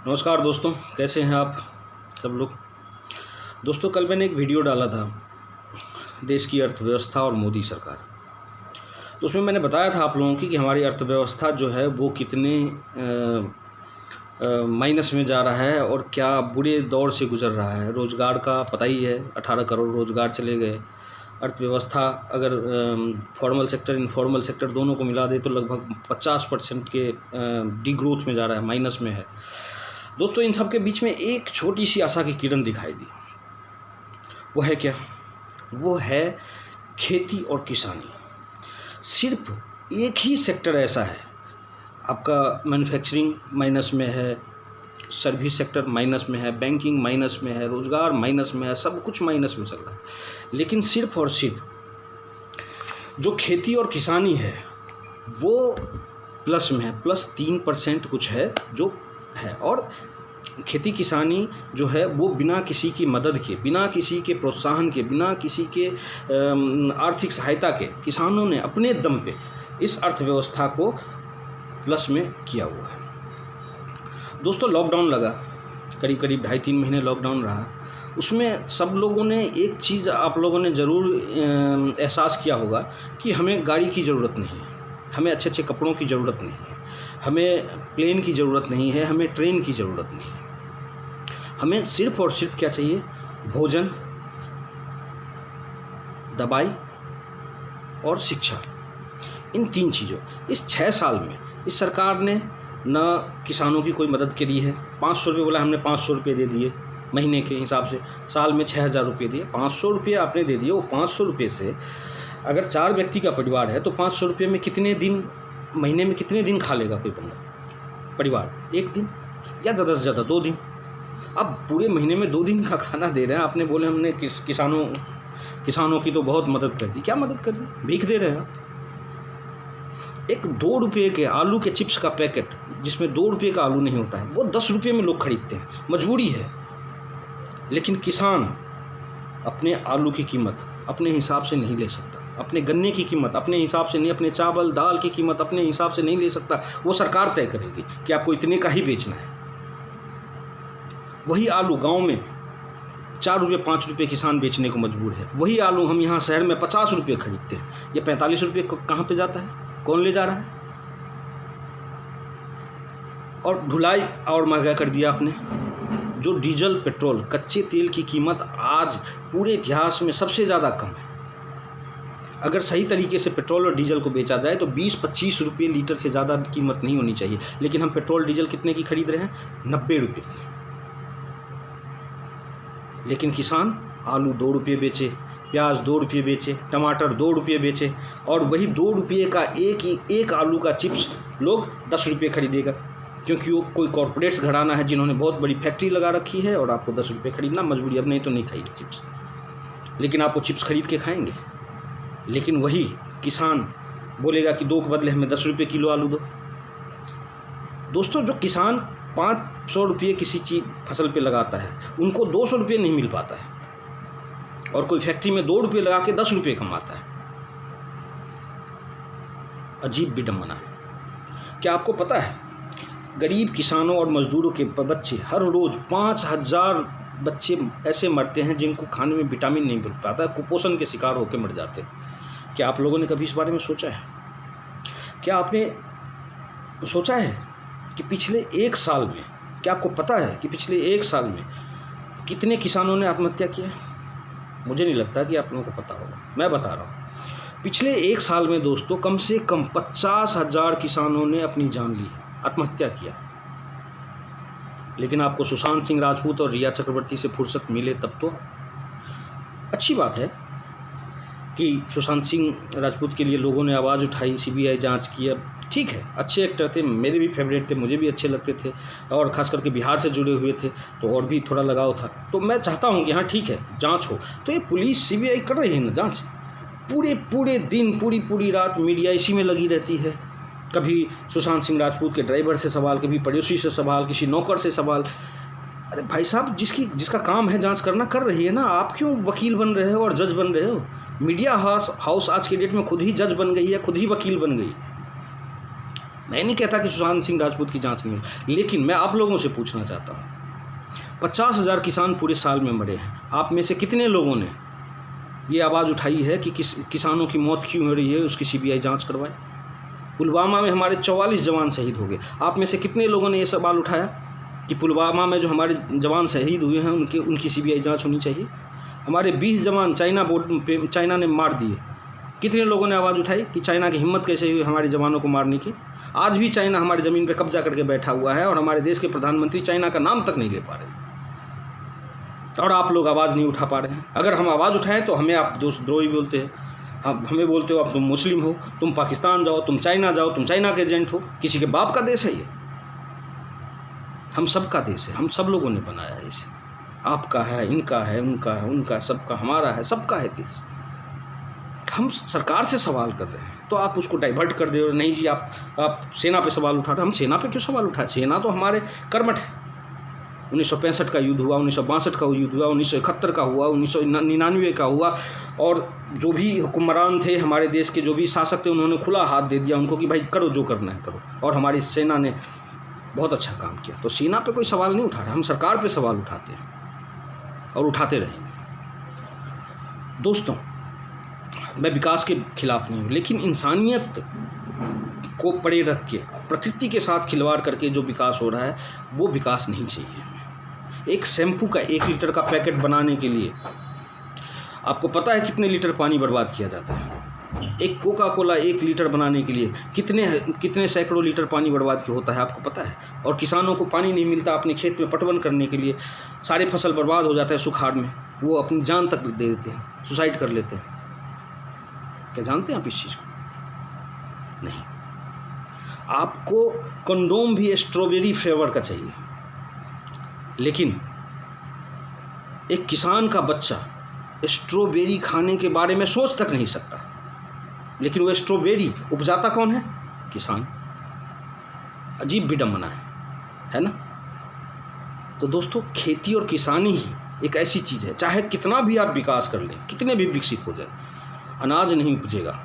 नमस्कार दोस्तों, कैसे हैं आप सब लोग। दोस्तों, कल मैंने एक वीडियो डाला था देश की अर्थव्यवस्था और मोदी सरकार। तो उसमें मैंने बताया था आप लोगों की कि हमारी अर्थव्यवस्था जो है वो कितने माइनस में जा रहा है और क्या बुरे दौर से गुजर रहा है। रोज़गार का पता ही है, 18 करोड़ रोज़गार चले गए। अर्थव्यवस्था अगर फॉर्मल सेक्टर इनफॉर्मल सेक्टर दोनों को मिला दे तो लगभग 50% के डी ग्रोथ में जा रहा है, माइनस में है। दोस्तों, इन सब के बीच में एक छोटी सी आशा की किरण दिखाई दी। वो है क्या? वो है खेती और किसानी। सिर्फ एक ही सेक्टर ऐसा है, आपका मैन्युफैक्चरिंग माइनस में है, सर्विस सेक्टर माइनस में है, बैंकिंग माइनस में है, रोज़गार माइनस में है, सब कुछ माइनस में चल रहा है। लेकिन सिर्फ और सिर्फ जो खेती और किसानी है वो प्लस में है, +3% कुछ है जो है। और खेती किसानी जो है वो बिना किसी की मदद के, बिना किसी के प्रोत्साहन के, बिना किसी के आर्थिक सहायता के किसानों ने अपने दम पे इस अर्थव्यवस्था को प्लस में किया हुआ है। दोस्तों, लॉकडाउन लगा, करीब 2.5-3 महीने लॉकडाउन रहा। उसमें सब लोगों ने एक चीज़ आप लोगों ने ज़रूर एहसास किया होगा कि हमें गाड़ी की ज़रूरत नहीं है, हमें अच्छे अच्छे कपड़ों की ज़रूरत नहीं है, हमें प्लेन की ज़रूरत नहीं है, हमें ट्रेन की ज़रूरत नहीं है। हमें सिर्फ और सिर्फ क्या चाहिए? भोजन, दवाई और शिक्षा। इन 3 चीज़ों इस 6 साल में इस सरकार ने न किसानों की कोई मदद करी है। 500 रुपये बोला, हमने 500 रुपये दे दिए महीने के हिसाब से, साल में 6000 रुपये दिए। 500 रुपये आपने दे दिए। वो 500 रुपये से अगर 4 व्यक्ति का परिवार है तो 500 रुपये में कितने दिन, महीने में कितने दिन खा लेगा कोई बंदा परिवार? 1 दिन या ज़्यादा से ज़्यादा 2 दिन। अब पूरे महीने में 2 दिन का खाना दे रहे हैं। आपने बोले हमने किसानों की तो बहुत मदद कर दी। क्या मदद कर दी? भीख दे रहे हैं आप। एक 2 रुपये के आलू के चिप्स का पैकेट जिसमें 2 रुपये का आलू नहीं होता है, वो 10 रुपये में लोग खरीदते हैं, मजबूरी है। लेकिन किसान अपने आलू की कीमत अपने हिसाब से नहीं ले सकता, अपने गन्ने की कीमत अपने हिसाब से नहीं, अपने चावल दाल की कीमत अपने हिसाब से नहीं ले सकता। वो सरकार तय करेगी कि आपको इतने का ही बेचना है। वही आलू गांव में 4 रुपये 5 रुपये किसान बेचने को मजबूर है। वही आलू हम यहाँ शहर में 50 रुपये खरीदते हैं। ये 45 रुपये कहाँ पे जाता है? कौन ले जा रहा है? और ढुलाई और महंगा कर दिया आपने। जो डीजल पेट्रोल कच्चे तेल की कीमत आज पूरे इतिहास में सबसे ज़्यादा कम है। अगर सही तरीके से पेट्रोल और डीजल को बेचा जाए तो 20-25 रुपये लीटर से ज़्यादा कीमत नहीं होनी चाहिए। लेकिन हम पेट्रोल डीजल कितने की खरीद रहे हैं? 90 रुपये की। लेकिन किसान आलू 2 रुपये बेचे, प्याज 2 रुपये बेचे, टमाटर 2 रुपये बेचे, और वही 2 रुपये का एक आलू का चिप्स लोग 10 रुपये खरीदेगा, क्योंकि वो कोई कॉरपोरेट्स घराना है जिन्होंने बहुत बड़ी फैक्ट्री लगा रखी है और आपको 10 रुपये खरीदना मजबूरी। अब नहीं तो नहीं खाइए चिप्स, लेकिन आपको चिप्स खरीद के खाएंगे। लेकिन वही किसान बोलेगा कि 2 के बदले हमें 10 रुपये किलो आलू दो। दोस्तों, जो किसान 500 रुपये किसी चीज़ फसल पे लगाता है उनको 200 रुपये नहीं मिल पाता है, और कोई फैक्ट्री में 2 रुपये लगा के 10 रुपये कमाता है। अजीब विडंबना है। क्या आपको पता है गरीब किसानों और मजदूरों के बच्चे हर रोज़ 5000 बच्चे ऐसे मरते हैं जिनको खाने में विटामिन नहीं मिल पाता, कुपोषण के शिकार होकर मर जाते हैं। क्या आप लोगों ने कभी इस बारे में सोचा है? क्या आपने सोचा है कि पिछले 1 साल में, क्या आपको पता है कि पिछले 1 साल में कितने किसानों ने आत्महत्या किया है? मुझे नहीं लगता कि आप लोगों को पता होगा, मैं बता रहा हूँ। पिछले 1 साल में दोस्तों कम से कम 50,000 किसानों ने अपनी जान ली, आत्महत्या किया। लेकिन आपको सुशांत सिंह राजपूत और रिया चक्रवर्ती से फुर्सत मिले तब तो अच्छी बात है कि सुशांत सिंह राजपूत के लिए लोगों ने आवाज़ उठाई, सीबीआई जांच की। अब ठीक है, अच्छे एक्टर थे, मेरे भी फेवरेट थे, मुझे भी अच्छे लगते थे, और ख़ास करके बिहार से जुड़े हुए थे तो और भी थोड़ा लगाव था। तो मैं चाहता हूं कि हाँ ठीक है, जांच हो। तो ये पुलिस सीबीआई कर रही है ना जांच, पूरे दिन पूरी रात मीडिया इसी में लगी रहती है। कभी सुशांत सिंह राजपूत के ड्राइवर से सवाल, कभी पड़ोसी से सवाल, किसी नौकर से सवाल। अरे भाई साहब, जिसका काम है जांच करना कर रही है ना, आप क्यों वकील बन रहे हो और जज बन रहे हो? मीडिया हाउस आज के डेट में खुद ही जज बन गई है, खुद ही वकील बन गई। मैं नहीं कहता कि सुशांत सिंह राजपूत की जांच नहीं हुई, लेकिन मैं आप लोगों से पूछना चाहता हूँ, 50,000 किसान पूरे साल में मरे हैं, आप में से कितने लोगों ने ये आवाज़ उठाई है कि किसानों की मौत क्यों हो रही है, उसकी CBI जांच करवाए? पुलवामा में हमारे 44 जवान शहीद हो गए, आप में से कितने लोगों ने ये सवाल उठाया कि पुलवामा में जो हमारे जवान शहीद हुए हैं उनकी CBI जांच होनी चाहिए? हमारे 20 जवान चाइना ने मार दिए, कितने लोगों ने आवाज़ उठाई कि चाइना की हिम्मत कैसे हुई हमारे जवानों को मारने की? आज भी चाइना हमारी ज़मीन पर कब्जा करके बैठा हुआ है और हमारे देश के प्रधानमंत्री चाइना का नाम तक नहीं ले पा रहे, और आप लोग आवाज़ नहीं उठा पा रहे हैं। अगर हम आवाज़ उठाएं तो हमें आप दोषद्रोही बोलते हैं, हमें बोलते हो अब तुम मुस्लिम हो, तुम पाकिस्तान जाओ, तुम चाइना जाओ, तुम चाइना के एजेंट हो। किसी के बाप का देश है ये? हम सबका देश है, हम सब लोगों ने बनाया है इसे। आपका है, इनका है, उनका है, उनका है, सबका, हमारा है, सबका है देश। हम सरकार से सवाल कर रहे हैं तो आप उसको डाइवर्ट कर दे रहे हो। नहीं जी, आप सेना पे सवाल उठा रहे हो। हम सेना पे क्यों सवाल उठाए? सेना तो हमारे कर्मठ है। 1965 का युद्ध हुआ, 1962 का युद्ध हुआ, 1971 का हुआ, 1999 का हुआ, और जो भी हुक्मरान थे हमारे देश के, जो भी शासक थे, उन्होंने खुला हाथ दे दिया उनको कि भाई करो जो करना है करो, और हमारी सेना ने बहुत अच्छा काम किया। तो सेना पे कोई सवाल नहीं उठा रहा, हम सरकार पे सवाल उठाते हैं और उठाते रहेंगे। दोस्तों, मैं विकास के खिलाफ नहीं हूँ, लेकिन इंसानियत को पड़े रख के, प्रकृति के साथ खिलवाड़ करके जो विकास हो रहा है वो विकास नहीं चाहिए। एक शैम्पू का 1 लीटर का पैकेट बनाने के लिए आपको पता है कितने लीटर पानी बर्बाद किया जाता है? एक कोका कोला 1 लीटर बनाने के लिए कितने सैकड़ों लीटर पानी बर्बाद होता है, आपको पता है? और किसानों को पानी नहीं मिलता अपने खेत में पटवन करने के लिए, सारे फसल बर्बाद हो जाता है सुखाड़ में, वो अपनी जान तक दे देते हैं, सुसाइड कर लेते हैं। क्या जानते हैं आप इस चीज़ को? नहीं। आपको कंडोम भी स्ट्रॉबेरी फ्लेवर का चाहिए, लेकिन एक किसान का बच्चा स्ट्रॉबेरी खाने के बारे में सोच तक नहीं सकता, लेकिन वो स्ट्रॉबेरी उपजाता कौन है? किसान। अजीब विडंबना है ना? तो दोस्तों, खेती और किसानी ही एक ऐसी चीज़ है, चाहे कितना भी आप विकास कर लें, कितने भी विकसित हो जाए, अनाज नहीं उपजेगा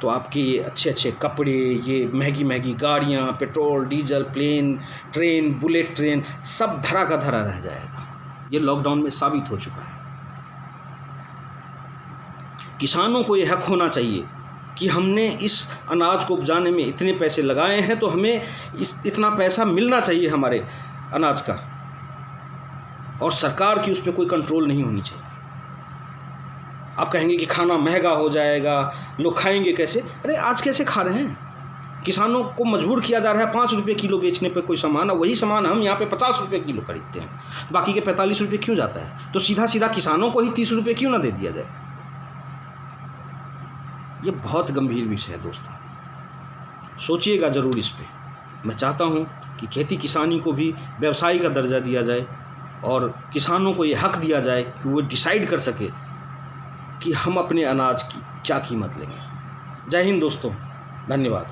तो आपके ये अच्छे अच्छे कपड़े, ये महंगी महंगी गाड़ियाँ, petrol, diesel, plane, train, bullet train, सब धरा का धरा रह जाएगा। ये लॉकडाउन में साबित हो चुका है। किसानों को ये हक होना चाहिए कि हमने इस अनाज को उपजाने में इतने पैसे लगाए हैं तो हमें इतना पैसा मिलना चाहिए हमारे अनाज का, और सरकार की उस पर कोई कंट्रोल नहीं होनी चाहिए। आप कहेंगे कि खाना महंगा हो जाएगा, लोग खाएंगे कैसे? अरे आज कैसे खा रहे हैं? किसानों को मजबूर किया जा रहा है 5 रुपये किलो बेचने पे कोई सामान, और वही सामान हम यहाँ पे 50 रुपये किलो खरीदते हैं, बाकी के 45 रुपये क्यों जाता है? तो सीधा सीधा किसानों को ही 30 रुपये क्यों ना दे दिया जाए? ये बहुत गंभीर विषय है दोस्तों, सोचिएगा ज़रूर इस पर। मैं चाहता हूँ कि खेती किसानी को भी व्यवसाय का दर्जा दिया जाए और किसानों को ये हक दिया जाए कि वो डिसाइड कर सके कि हम अपने अनाज की क्या कीमत लेंगे। जय हिंद दोस्तों, धन्यवाद।